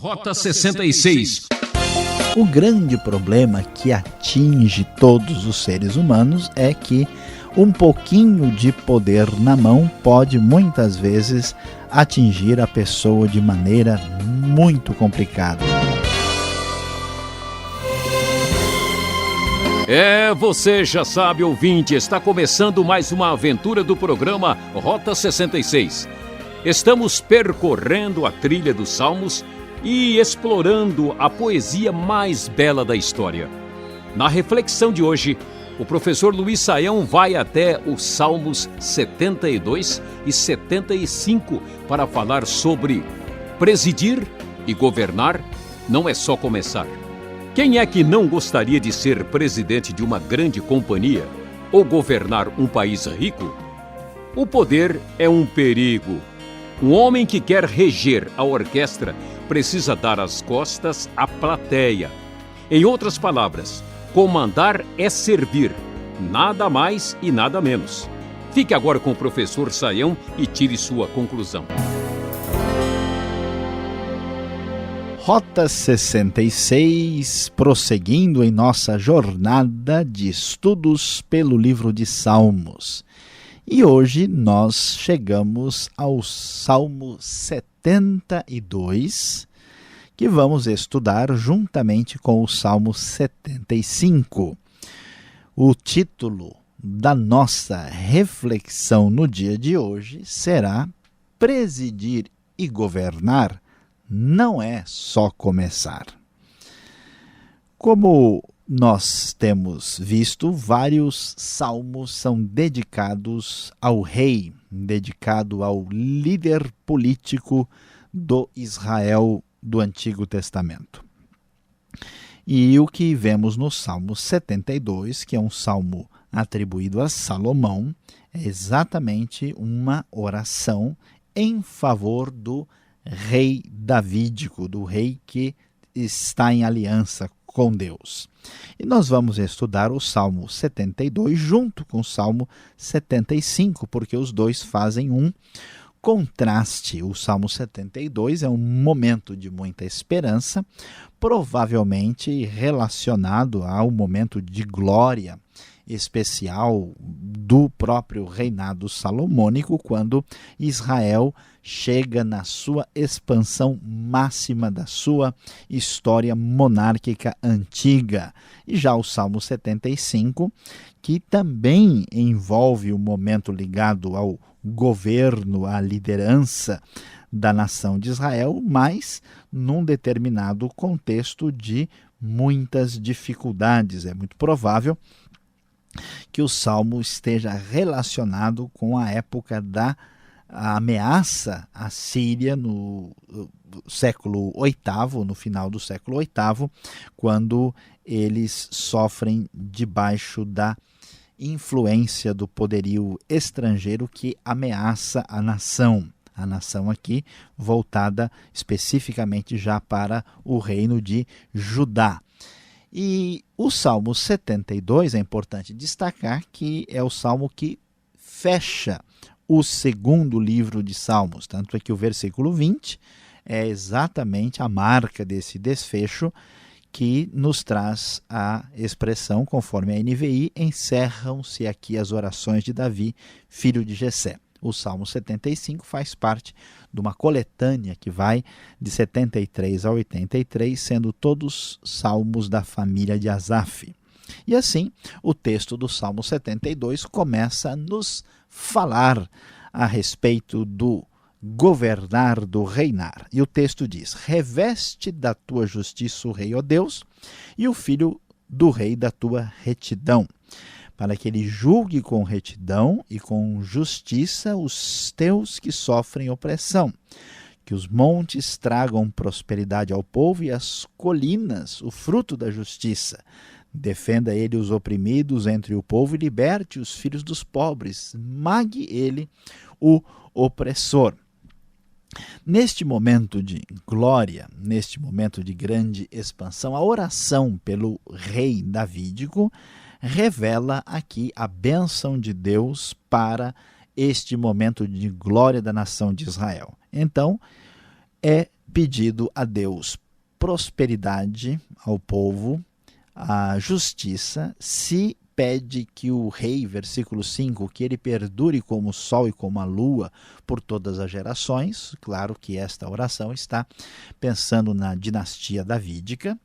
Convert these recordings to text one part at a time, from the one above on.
Rota 66. O grande problema que atinge todos os seres humanos é que um pouquinho de poder na mão pode muitas vezes atingir a pessoa de maneira muito complicada. Você já sabe, ouvinte, está começando mais uma aventura do programa Rota 66. Estamos percorrendo a trilha dos Salmos e explorando a poesia mais bela da história. Na reflexão de hoje, o professor Luiz Saião vai até os Salmos 72 e 75 para falar sobre presidir e governar não é só começar. Quem é que não gostaria de ser presidente de uma grande companhia ou governar um país rico? O poder é um perigo. Um homem que quer reger a orquestra precisa dar as costas à plateia. Em outras palavras, comandar é servir, nada mais e nada menos. Fique agora com o professor Saião e tire sua conclusão. Rota 66, prosseguindo em nossa jornada de estudos pelo livro de Salmos. E hoje nós chegamos ao Salmo 72, que vamos estudar juntamente com o Salmo 75. O título da nossa reflexão no dia de hoje será Presidir e Governar não é só começar. Como nós temos visto, vários salmos são dedicados ao rei, dedicado ao líder político do Israel do Antigo Testamento. E o que vemos no Salmo 72, que é um salmo atribuído a Salomão, é exatamente uma oração em favor do rei davídico, do rei que está em aliança com Deus. E nós vamos estudar o Salmo 72 junto com o Salmo 75, porque os dois fazem um contraste. O Salmo 72 é um momento de muita esperança, provavelmente relacionado ao momento de glória especial do próprio reinado salomônico, quando Israel chega na sua expansão máxima da sua história monárquica antiga. E já o Salmo 75, que também envolve o momento ligado ao governo, à liderança da nação de Israel, mas num determinado contexto de muitas dificuldades. É muito provável que o Salmo esteja relacionado com a época da ameaça à Síria no século VIII, no final do século VIII, quando eles sofrem debaixo da influência do poderio estrangeiro que ameaça a nação. A nação aqui voltada especificamente já para o reino de Judá. E o Salmo 72, é importante destacar que é o salmo que fecha o segundo livro de Salmos. Tanto é que o versículo 20 é exatamente a marca desse desfecho, que nos traz a expressão, conforme a NVI, encerram-se aqui as orações de Davi, filho de Jessé. O Salmo 75 faz parte de uma coletânea que vai de 73 a 83, sendo todos salmos da família de Asaf. E assim, o texto do Salmo 72 começa a nos falar a respeito do governar, do reinar. E o texto diz: reveste da tua justiça o rei, ó Deus, e o filho do rei da tua retidão, para que ele julgue com retidão e com justiça os teus que sofrem opressão. Que os montes tragam prosperidade ao povo e as colinas o fruto da justiça. Defenda ele os oprimidos entre o povo e liberte os filhos dos pobres. Mague ele o opressor. Neste momento de glória, neste momento de grande expansão, a oração pelo rei davídico revela aqui a bênção de Deus para este momento de glória da nação de Israel. Então, é pedido a Deus prosperidade ao povo, a justiça, se pede que o rei, versículo 5, que ele perdure como o sol e como a lua por todas as gerações. Claro que esta oração está pensando na dinastia davídica.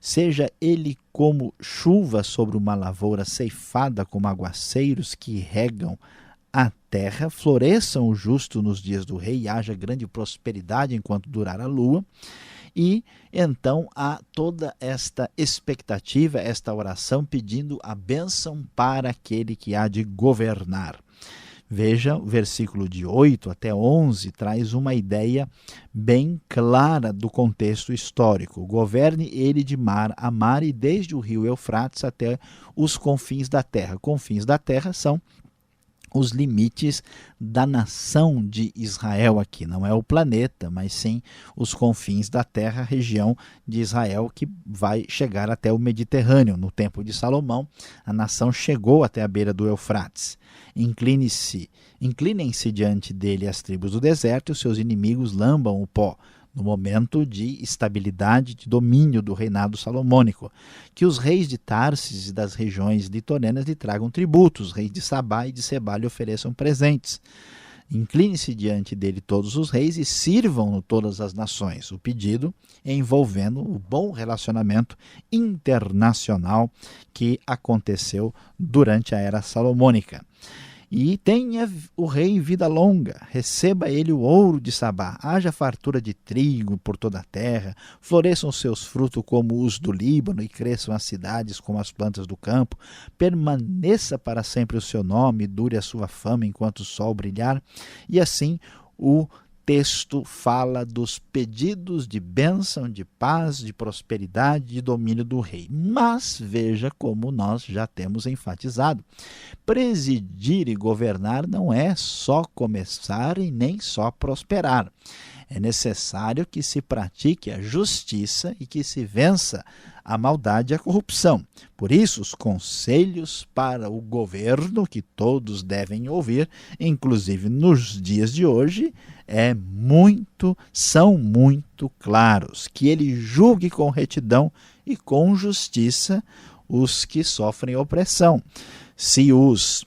Seja ele como chuva sobre uma lavoura ceifada, como aguaceiros que regam a terra, floresçam o justo nos dias do rei, haja grande prosperidade enquanto durar a lua. E então há toda esta expectativa, esta oração pedindo a bênção para aquele que há de governar. Veja, o versículo de 8 até 11 traz uma ideia bem clara do contexto histórico. Governe ele de mar a mar e desde o rio Eufrates até os confins da terra. Confins da terra são os limites da nação de Israel aqui. Não é o planeta, mas sim os confins da terra, região de Israel que vai chegar até o Mediterrâneo. No tempo de Salomão, a nação chegou até a beira do Eufrates. Inclinem-se diante dele as tribos do deserto e os seus inimigos lambam o pó. No momento de estabilidade, de domínio do reinado salomônico, que os reis de Tarsis e das regiões litorâneas lhe tragam tributos, os reis de Sabá e de Sebá lhe ofereçam presentes. Incline-se diante dele todos os reis e sirvam-no todas as nações. O pedido envolvendo o bom relacionamento internacional que aconteceu durante a era salomônica. E tenha o rei vida longa, receba ele o ouro de Sabá, haja fartura de trigo por toda a terra, floresçam seus frutos como os do Líbano e cresçam as cidades como as plantas do campo, permaneça para sempre o seu nome, dure a sua fama enquanto o sol brilhar. E assim o texto fala dos pedidos de bênção, de paz, de prosperidade, de domínio do rei. Mas veja como nós já temos enfatizado. Presidir e governar não é só começar e nem só prosperar. É necessário que se pratique a justiça e que se vença a maldade e a corrupção. Por isso, os conselhos para o governo que todos devem ouvir, inclusive nos dias de hoje, são muito claros. Que ele julgue com retidão e com justiça os que sofrem opressão. Se os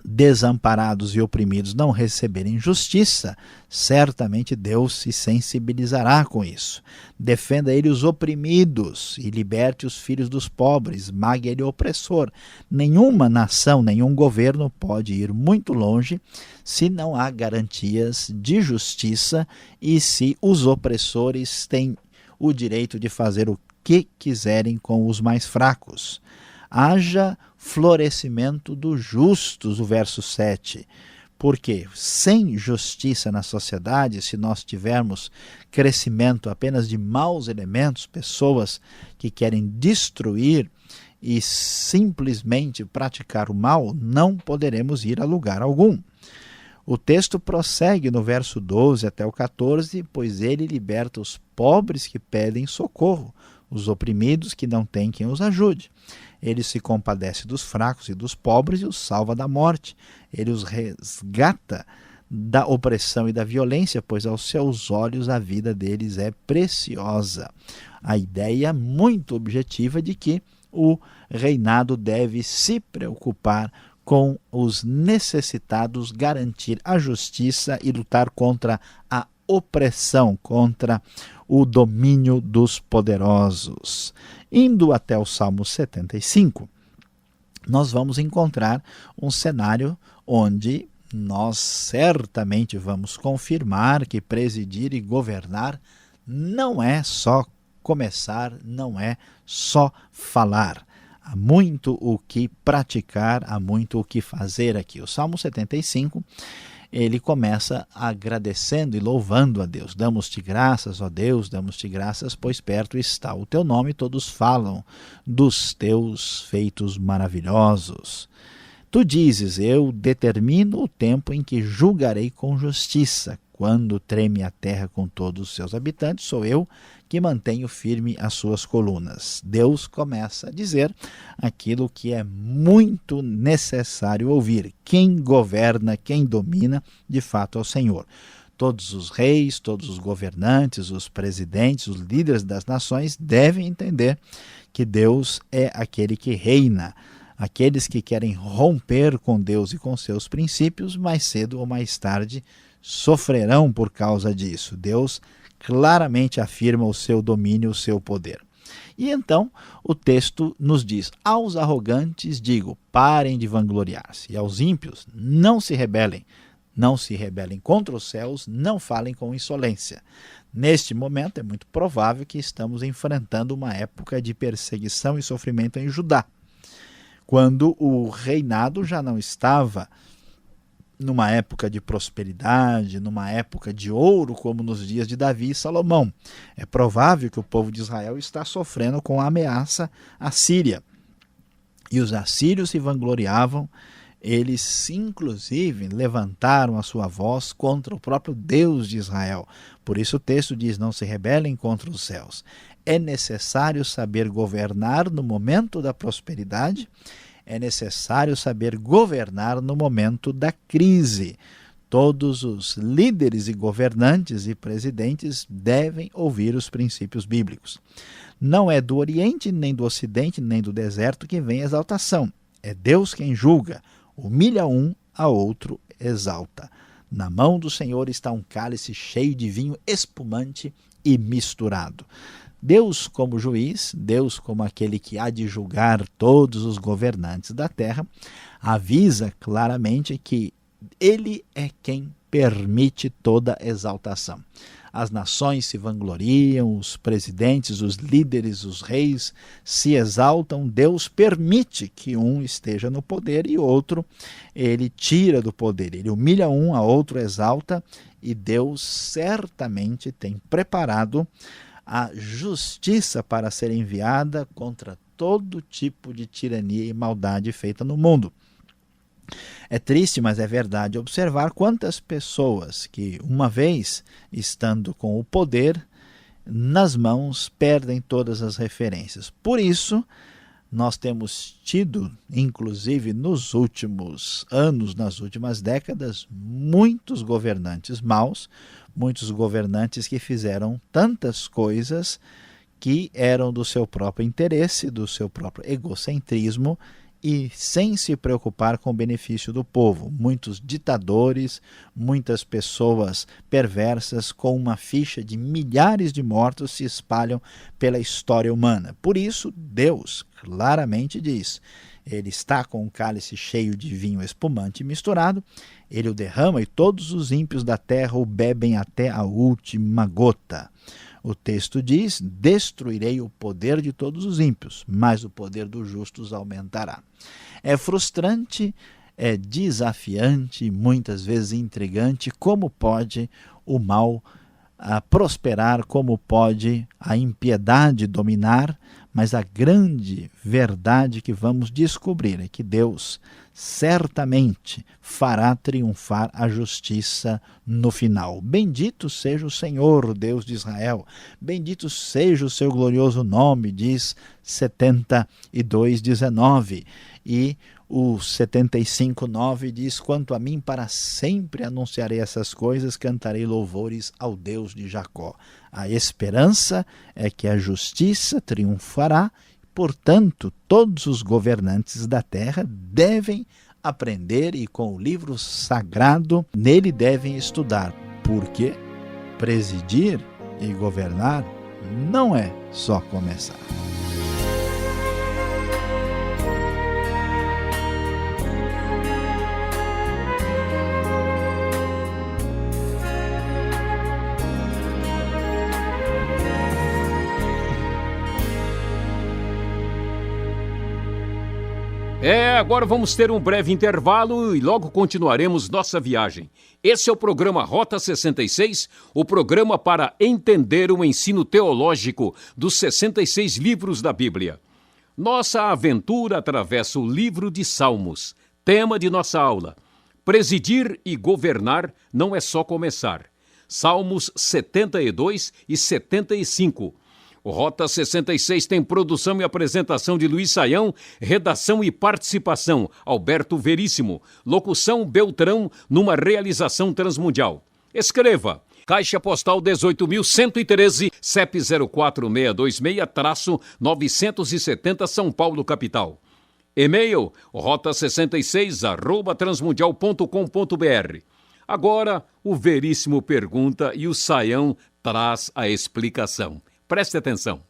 desamparados e oprimidos não receberem justiça, certamente Deus se sensibilizará com isso. Defenda ele os oprimidos e liberte os filhos dos pobres, esmague ele o opressor. Nenhuma nação, nenhum governo pode ir muito longe se não há garantias de justiça e se os opressores têm o direito de fazer o que quiserem com os mais fracos. Haja florescimento dos justos, o verso 7. Porque sem justiça na sociedade, se nós tivermos crescimento apenas de maus elementos, pessoas que querem destruir e simplesmente praticar o mal, não poderemos ir a lugar algum. O texto prossegue no verso 12 até o 14, pois ele liberta os pobres que pedem socorro, os oprimidos que não têm quem os ajude. Ele se compadece dos fracos e dos pobres e os salva da morte. Ele os resgata da opressão e da violência, pois aos seus olhos a vida deles é preciosa. A ideia muito objetiva de que o reinado deve se preocupar com os necessitados, garantir a justiça e lutar contra a opressão, contra o domínio dos poderosos. Indo até o Salmo 75, nós vamos encontrar um cenário onde nós certamente vamos confirmar que presidir e governar não é só começar, não é só falar. Há muito o que praticar, há muito o que fazer aqui. O Salmo 75, ele começa agradecendo e louvando a Deus. Damos-te graças, ó Deus, damos-te graças, pois perto está o teu nome, todos falam dos teus feitos maravilhosos. Tu dizes, eu determino o tempo em que julgarei com justiça. Quando treme a terra com todos os seus habitantes, sou eu que mantenho firme as suas colunas. Deus começa a dizer aquilo que é muito necessário ouvir. Quem governa, quem domina, de fato é o Senhor. Todos os reis, todos os governantes, os presidentes, os líderes das nações devem entender que Deus é aquele que reina. Aqueles que querem romper com Deus e com seus princípios, mais cedo ou mais tarde, sofrerão por causa disso. Deus claramente afirma o seu domínio, o seu poder. E então o texto nos diz: aos arrogantes digo, parem de vangloriar-se, e aos ímpios, não se rebelem. Não se rebelem contra os céus, não falem com insolência. Neste momento é muito provável que estamos enfrentando uma época de perseguição e sofrimento em Judá, quando o reinado já não estava numa época de prosperidade, numa época de ouro, como nos dias de Davi e Salomão. É provável que o povo de Israel está sofrendo com a ameaça assíria. E os assírios se vangloriavam, eles inclusive levantaram a sua voz contra o próprio Deus de Israel. Por isso o texto diz: não se rebelem contra os céus. É necessário saber governar no momento da prosperidade, é necessário saber governar no momento da crise. Todos os líderes e governantes e presidentes devem ouvir os princípios bíblicos. Não é do Oriente, nem do Ocidente, nem do deserto que vem a exaltação. É Deus quem julga. Humilha um, a outro exalta. Na mão do Senhor está um cálice cheio de vinho espumante e misturado. Deus como juiz, Deus como aquele que há de julgar todos os governantes da terra, avisa claramente que Ele é quem permite toda exaltação. As nações se vangloriam, os presidentes, os líderes, os reis se exaltam. Deus permite que um esteja no poder e outro ele tira do poder. Ele humilha um, a outro exalta, e Deus certamente tem preparado a justiça para ser enviada contra todo tipo de tirania e maldade feita no mundo. É triste, mas é verdade observar quantas pessoas que, uma vez estando com o poder nas mãos, perdem todas as referências. Por isso, nós temos tido, inclusive nos últimos anos, nas últimas décadas, muitos governantes maus, muitos governantes que fizeram tantas coisas que eram do seu próprio interesse, do seu próprio egocentrismo, e sem se preocupar com o benefício do povo. Muitos ditadores, muitas pessoas perversas com uma ficha de milhares de mortos se espalham pela história humana. Por isso, Deus claramente diz: Ele está com um cálice cheio de vinho espumante misturado, Ele o derrama e todos os ímpios da terra o bebem até a última gota. O texto diz: destruirei o poder de todos os ímpios, mas o poder dos justos aumentará. É frustrante, é desafiante, muitas vezes intrigante, como pode o mal prosperar, como pode a impiedade dominar, mas a grande verdade que vamos descobrir é que Deus certamente fará triunfar a justiça no final. Bendito seja o Senhor, Deus de Israel, bendito seja o seu glorioso nome, diz 72:19. E o 75:9 diz: quanto a mim, para sempre anunciarei essas coisas, cantarei louvores ao Deus de Jacó. A esperança é que a justiça triunfará, portanto, todos os governantes da terra devem aprender e com o livro sagrado nele devem estudar, porque presidir e governar não é só começar. Agora vamos ter um breve intervalo e logo continuaremos nossa viagem. Esse é o programa Rota 66, o programa para entender o ensino teológico dos 66 livros da Bíblia. Nossa aventura atravessa o livro de Salmos, tema de nossa aula. Presidir e governar não é só começar. Salmos 72 e 75. O Rota 66 tem produção e apresentação de Luiz Saião, redação e participação Alberto Veríssimo, locução Beltrão, numa realização transmundial. Escreva: Caixa Postal 18.113, CEP 04626-970 São Paulo, capital. E-mail rota66@transmundial.com.br. Agora, o Veríssimo pergunta e o Saião traz a explicação. Preste atenção.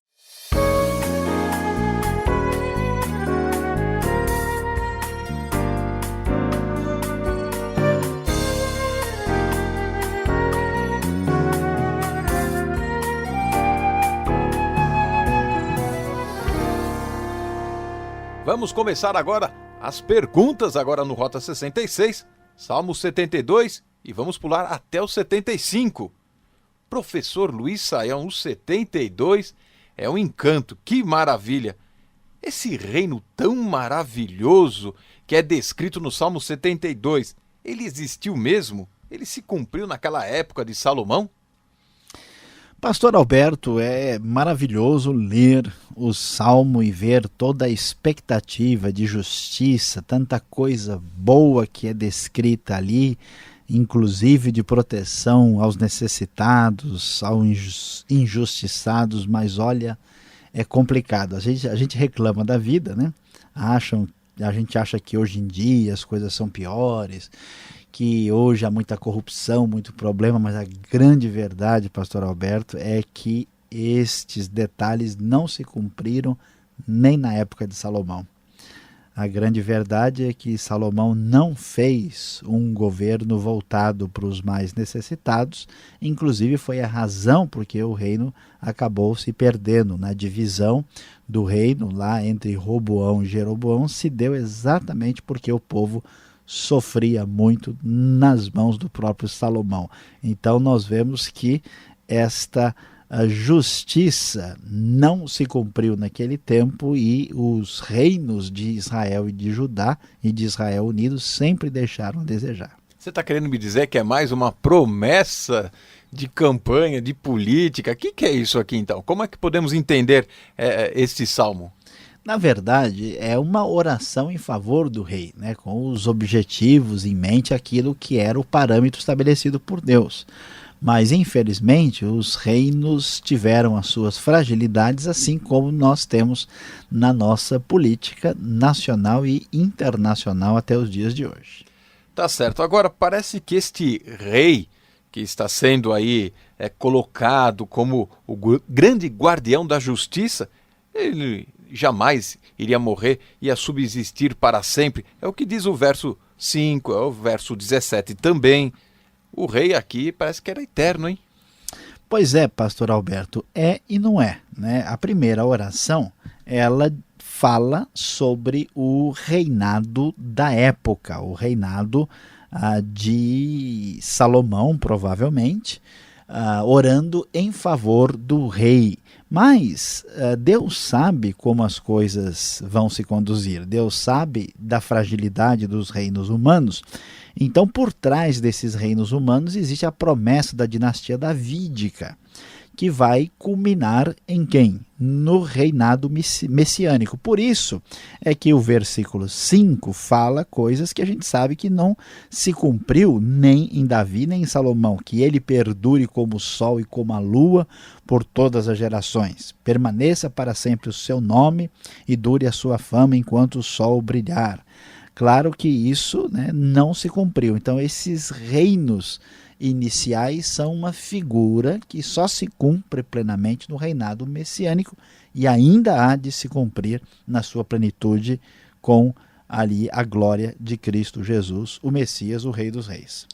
Vamos começar agora as perguntas agora no Rota 66, Salmo 72 e vamos pular até o 75. Professor Luiz Saião, o 72 é um encanto, que maravilha! Esse reino tão maravilhoso que é descrito no Salmo 72, ele existiu mesmo? Ele se cumpriu naquela época de Salomão? Pastor Alberto, é maravilhoso ler o Salmo e ver toda a expectativa de justiça, tanta coisa boa que é descrita ali, inclusive de proteção aos necessitados, aos injustiçados, mas olha, é complicado. A gente reclama da vida, né? A gente acha que hoje em dia as coisas são piores, que hoje há muita corrupção, muito problema, mas a grande verdade, pastor Alberto, é que estes detalhes não se cumpriram nem na época de Salomão. A grande verdade é que Salomão não fez um governo voltado para os mais necessitados, inclusive foi a razão porque o reino acabou se perdendo na divisão do reino lá entre Roboão e Jeroboão, se deu exatamente porque o povo sofria muito nas mãos do próprio Salomão. Então nós vemos que esta justiça não se cumpriu naquele tempo e os reinos de Israel e de Judá e de Israel unidos sempre deixaram a desejar. Você está querendo me dizer que é mais uma promessa de campanha, de política? O que é isso aqui então? Como é que podemos entender este salmo? Na verdade, é uma oração em favor do rei, né, com os objetivos em mente, aquilo que era o parâmetro estabelecido por Deus. Mas, infelizmente, os reinos tiveram as suas fragilidades, assim como nós temos na nossa política nacional e internacional até os dias de hoje. Tá certo. Agora, parece que este rei que está sendo aí colocado como o grande guardião da justiça, ele jamais iria morrer, ia subsistir para sempre. É o que diz o verso 5, é o verso 17 também. O rei aqui parece que era eterno, hein? Pois é, pastor Alberto, é e não é, né? A primeira oração, ela fala sobre o reinado da época, o reinado de Salomão, provavelmente, orando em favor do rei. Mas Deus sabe como as coisas vão se conduzir, Deus sabe da fragilidade dos reinos humanos. Então, por trás desses reinos humanos existe a promessa da dinastia davídica, que vai culminar em quem? No reinado messiânico. Por isso é que o versículo 5 fala coisas que a gente sabe que não se cumpriu nem em Davi nem em Salomão, que ele perdure como o sol e como a lua por todas as gerações. Permaneça para sempre o seu nome e dure a sua fama enquanto o sol brilhar. Claro que isso, né, não se cumpriu. Então esses reinos iniciais são uma figura que só se cumpre plenamente no reinado messiânico e ainda há de se cumprir na sua plenitude com ali a glória de Cristo Jesus, o Messias, o Rei dos Reis.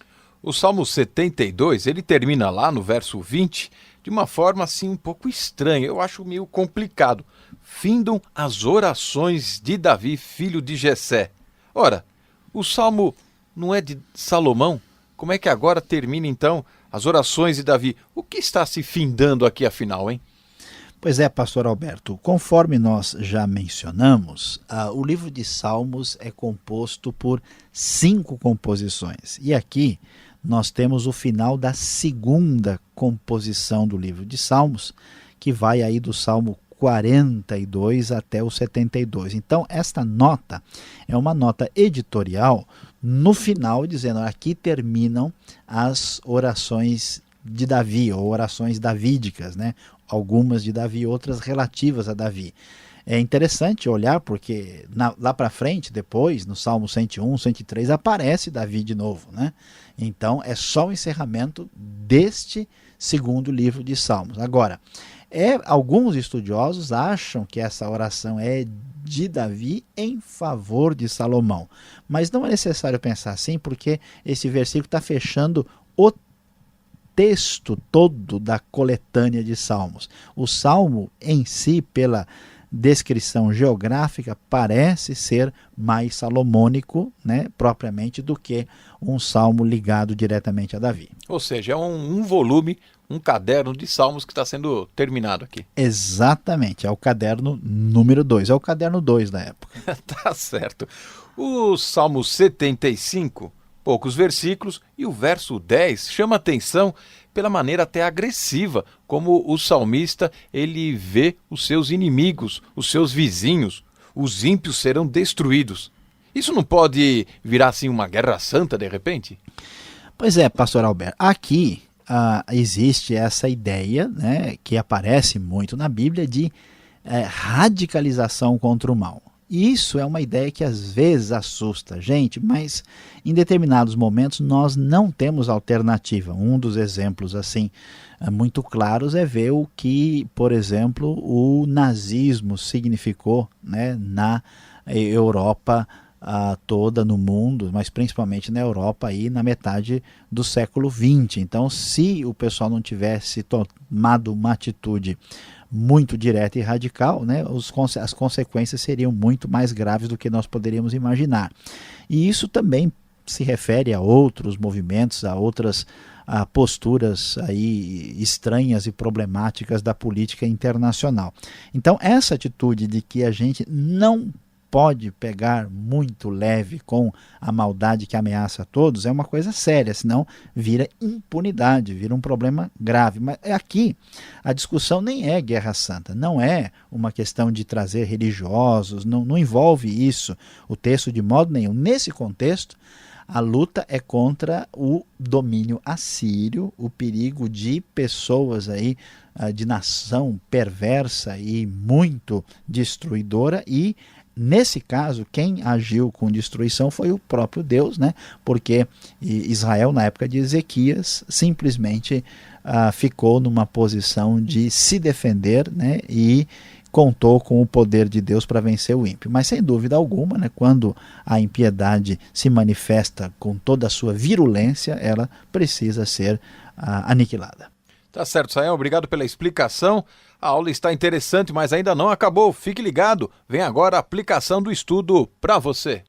O Salmo 72, ele termina lá no verso 20 de uma forma assim um pouco estranha, eu acho meio complicado. Findam as orações de Davi, filho de Jessé. Ora, o Salmo não é de Salomão? Como é que agora termina, então, as orações de Davi? O que está se findando aqui, afinal, hein? Pois é, pastor Alberto, conforme nós já mencionamos, o livro de Salmos é composto por 5 composições. E aqui nós temos o final da segunda composição do livro de Salmos, que vai aí do Salmo 42 até o 72. Então, esta nota é uma nota editorial no final dizendo, aqui terminam as orações de Davi, ou orações davídicas, né? Algumas de Davi, outras relativas a Davi. É interessante olhar porque lá para frente, depois, no Salmo 101, 103, aparece Davi de novo, né? Então é só o encerramento deste segundo livro de Salmos. Agora, alguns estudiosos acham que essa oração é de Davi em favor de Salomão. Mas não é necessário pensar assim, porque esse versículo está fechando o texto todo da coletânea de Salmos. O Salmo em si, pela descrição geográfica, parece ser mais salomônico, né, propriamente, do que um salmo ligado diretamente a Davi. Ou seja, é um volume, um caderno de salmos que está sendo terminado aqui. Exatamente, é o caderno número 2, é o caderno 2 da época. Tá certo. O Salmo 75, poucos versículos, e o verso 10 chama atenção pela maneira até agressiva como o salmista ele vê os seus inimigos, os seus vizinhos, os ímpios serão destruídos. Isso não pode virar assim uma guerra santa de repente? Pois é, pastor Alberto, aqui existe essa ideia, né, que aparece muito na Bíblia de radicalização contra o mal. Isso é uma ideia que às vezes assusta a gente, mas em determinados momentos nós não temos alternativa. Um dos exemplos assim muito claros é ver o que, por exemplo, o nazismo significou, né, na Europa toda, no mundo, mas principalmente na Europa aí na metade do século XX. Então, se o pessoal não tivesse tomado uma atitude muito direta e radical, né, as consequências seriam muito mais graves do que nós poderíamos imaginar. E isso também se refere a outros movimentos, a outras posturas aí estranhas e problemáticas da política internacional. Então, essa atitude de que a gente não pode pegar muito leve com a maldade que ameaça a todos é uma coisa séria, senão vira impunidade, vira um problema grave. Mas aqui a discussão nem é guerra santa, não é uma questão de trazer religiosos, não envolve isso o texto de modo nenhum. Nesse contexto, a luta é contra o domínio assírio, o perigo de pessoas aí, de nação perversa e muito destruidora, e nesse caso, quem agiu com destruição foi o próprio Deus, né? Porque Israel, na época de Ezequias, simplesmente ficou numa posição de se defender, né? E contou com o poder de Deus para vencer o ímpio. Mas sem dúvida alguma, né, quando a impiedade se manifesta com toda a sua virulência, ela precisa ser aniquilada. Tá certo, Sayão, obrigado pela explicação. A aula está interessante, mas ainda não acabou. Fique ligado, vem agora a aplicação do estudo para você.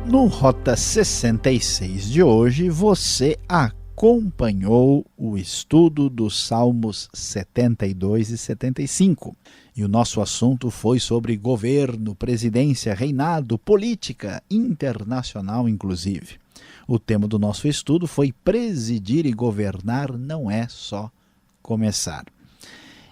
No Rota 66 de hoje, você acompanhou o estudo dos Salmos 72 e 75. E o nosso assunto foi sobre governo, presidência, reinado, política internacional, inclusive. O tema do nosso estudo foi presidir e governar não é só começar.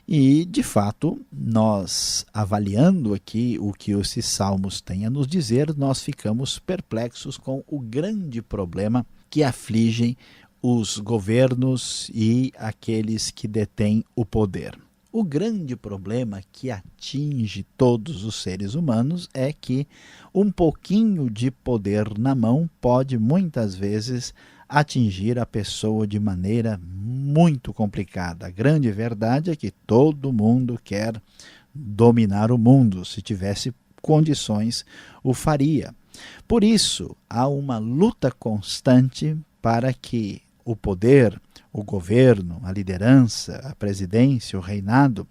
E, de fato, nós avaliando aqui o que esses salmos têm a nos dizer, nós ficamos perplexos com o grande problema que afligem os governos e aqueles que detêm o poder. O grande problema que atinge todos os seres humanos é que um pouquinho de poder na mão pode muitas vezes atingir a pessoa de maneira muito complicada. A grande verdade é que todo mundo quer dominar o mundo. Se tivesse condições, o faria. Por isso, há uma luta constante para que o poder, o governo, a liderança, a presidência, o reinado,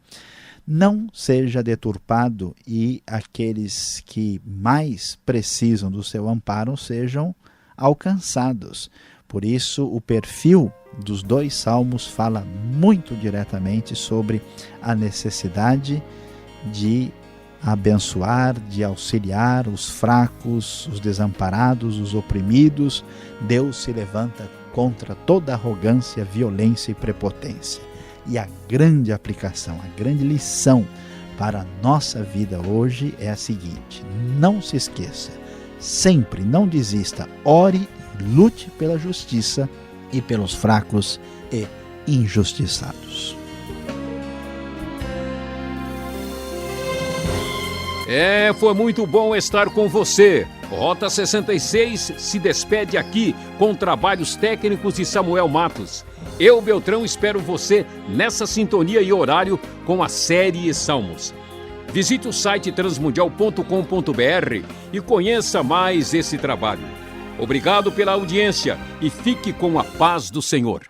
não seja deturpado e aqueles que mais precisam do seu amparo sejam alcançados. Por isso, o perfil dos dois salmos fala muito diretamente sobre a necessidade de abençoar, de auxiliar os fracos, os desamparados, os oprimidos. Deus se levanta contra toda arrogância, violência e prepotência. E a grande aplicação, a grande lição para a nossa vida hoje é a seguinte: não se esqueça, sempre não desista, ore e lute pela justiça e pelos fracos e injustiçados. Foi muito bom estar com você. Rota 66 se despede aqui com trabalhos técnicos de Samuel Matos. Eu, Beltrão, espero você nessa sintonia e horário com a série Salmos. Visite o site transmundial.com.br e conheça mais esse trabalho. Obrigado pela audiência e fique com a paz do Senhor.